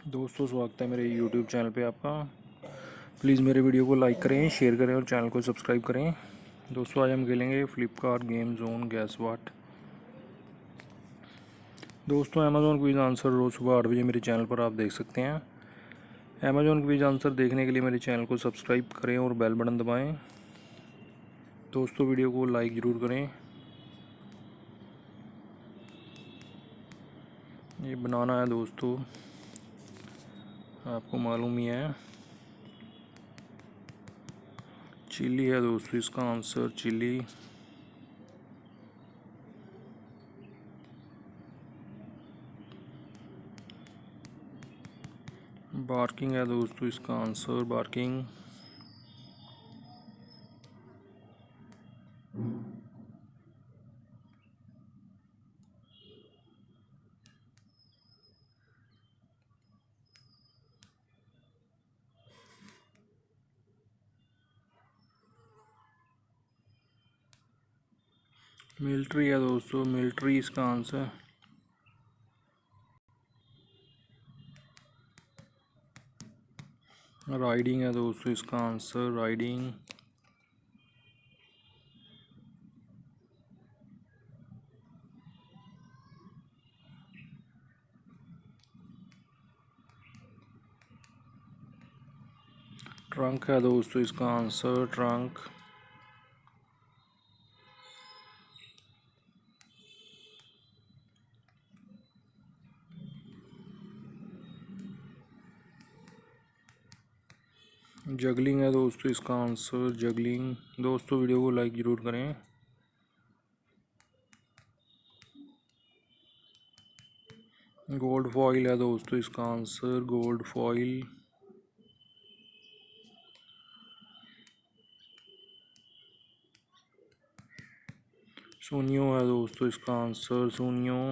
दोस्तों, स्वागत है मेरे YouTube चैनल पे आपका। प्लीज़ मेरे वीडियो को लाइक करें, शेयर करें और चैनल को सब्सक्राइब करें। दोस्तों, आज हम खेलेंगे फ्लिपकार्ट गेम जोन गैस वाट। दोस्तों, अमेज़ॉन क्विज आंसर रोज़ सुबह 8 बजे मेरे चैनल पर आप देख सकते हैं। अमेज़ॉन क्विज आंसर देखने के लिए मेरे चैनल को सब्सक्राइब करें और बेल बटन दबाएँ। दोस्तों, वीडियो को लाइक ज़रूर करें। ये बनाना है दोस्तों, आपको मालूम ही है। चिली है दोस्तों, इसका आंसर चिली। बार्किंग है दोस्तों, इसका आंसर बार्किंग। मिलिट्री है दोस्तों, मिलिट्री इसका आंसर। राइडिंग है दोस्तों, इसका आंसर राइडिंग। ट्रंक है दोस्तों, इसका आंसर ट्रंक। जगलिंग है दोस्तों, इसका आंसर जगलिंग। दोस्तों, वीडियो को लाइक ज़रूर करें। गोल्ड फॉइल है दोस्तों, इसका आंसर गोल्ड फॉइल। शून्यो है दोस्तों, इसका आंसर शून्यो।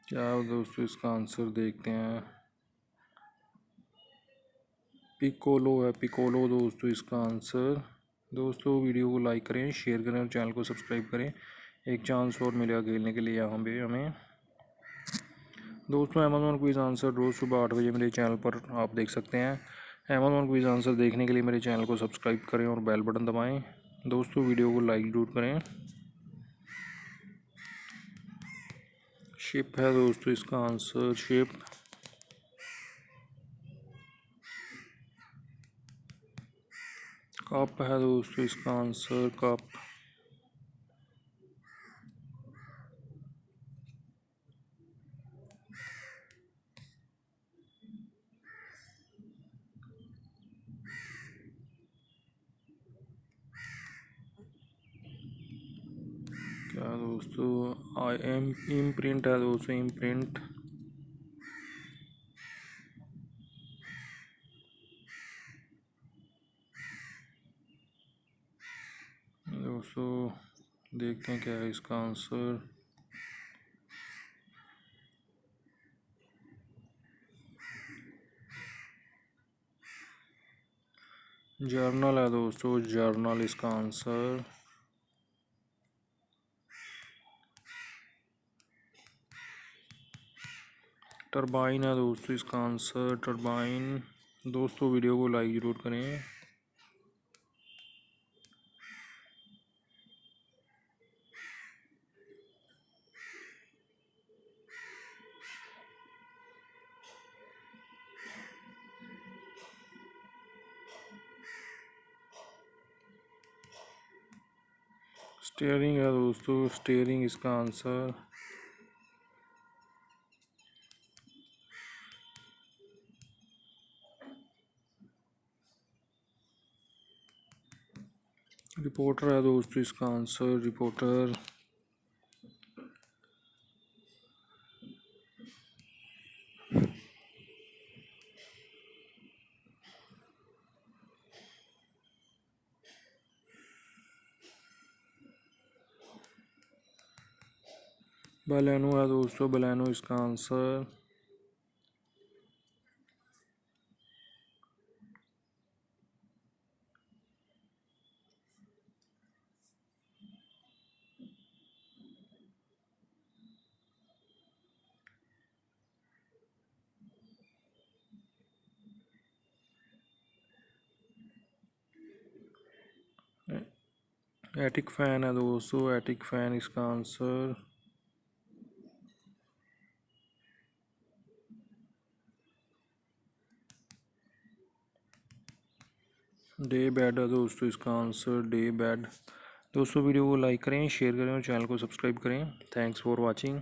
क्या है दोस्तों, इसका आंसर देखते हैं। पिकोलो है, पिकोलो दोस्तों, इसका आंसर। दोस्तों, वीडियो को लाइक करें, शेयर करें और चैनल को सब्सक्राइब करें। एक चांस और मिलेगा खेलने के लिए यहाँ पे हमें। दोस्तों, अमेज़ॉन क्विज आंसर रोज़ सुबह 8 बजे मेरे चैनल पर आप देख सकते हैं। अमेज़ॉन क्विज आंसर देखने के लिए मेरे चैनल को सब्सक्राइब करें और बेल बटन दबाएं। दोस्तों, वीडियो को लाइक ज़रूर करें। शिप है दोस्तों, इसका आंसर शिप। कप है दोस्तों, इसका आंसर कप। क्या दोस्तों, आई एम इम्प्रिंट है दोस्तों, इम्प्रिंट। दोस्तों, देखते हैं क्या है इसका आंसर। जर्नल है दोस्तों, जर्नल इसका आंसर। टरबाइन है दोस्तों, इसका आंसर टरबाइन। दोस्तों, वीडियो को लाइक ज़रूर करें। स्टीयरिंग है दोस्तों, स्टीयरिंग इसका आंसर। रिपोर्टर है दोस्तों, इसका आंसर रिपोर्टर। बलेनो है दोस्तों, बलेनो इसका आंसर। एटिक फ़ैन है दोस्तों, एटिक फ़ैन इसका आंसर। डे बेड है दोस्तों इसका आंसर, डे बेड। दोस्तों वीडियो को लाइक करें, शेयर करें और चैनल को सब्सक्राइब करें। Thanks for watching.